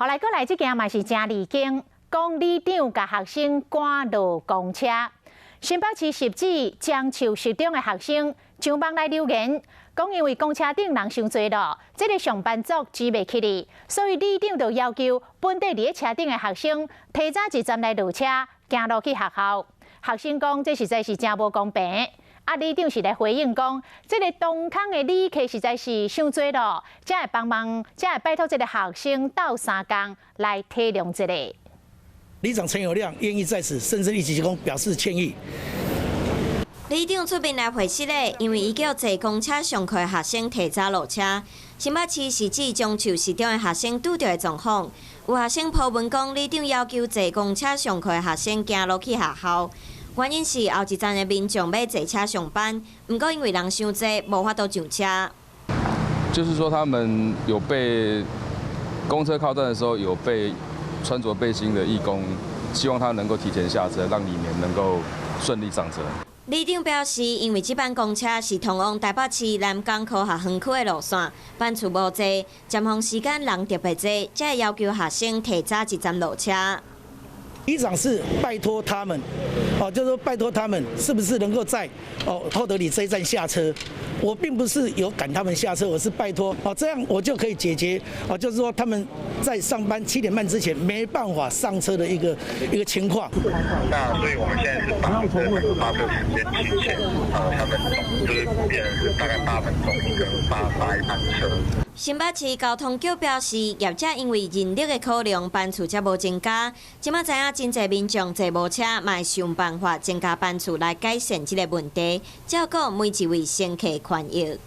后来过来这件嘛是真离经，讲里长甲学生赶落公车。新北市汐止江树市中的学生上网来留言，讲因为公车顶人伤多了，这个上班族挤袂起哩，所以里长就要求本地伫车顶的学生提早一站来落车，行路去学校。学生讲这实在是真无公平。里长是来回应讲，这个东康的旅客实在是伤多了，才会帮忙，才会拜托这个学生斗3工来体谅这个。里长陈友谅愿意在此声嘶力竭地表示歉意。里长出面来回释咧，因为伊叫坐公车上课的学生提早落车。新北市汐止江树市中的学生拄到的状况，有学生抛文讲，里长要求坐公车上课的学生行路去学校。原因是后一站的民众要坐车上班，不过因为人伤多，无法度上车。就是说，他们有被公车靠站的时候，有被穿着背心的义工，希望他能够提前下车，让里面能够顺利上车。里长表示，因为这班公车是通往台北市南港科学园区的路线，班次无多，站房时间人特别多，才会要求学生提早一站落车。里长是拜托他们，就是说拜托他们，是不是能够在厚德里这一站下车？我并不是有赶他们下车，我是拜托这样我就可以解决就是说他们在上班7点半之前没办法上车的一个情况。那所以我们现在是把发车时间提前，他们就是变成是大概8分钟一个发一班车。新北市交通局表示，业者因为人力的考量，班次才无增加。即马知影真侪民众坐无车，嘛会想办法增加班次来改善这个问题，照顾每一位乘客权益。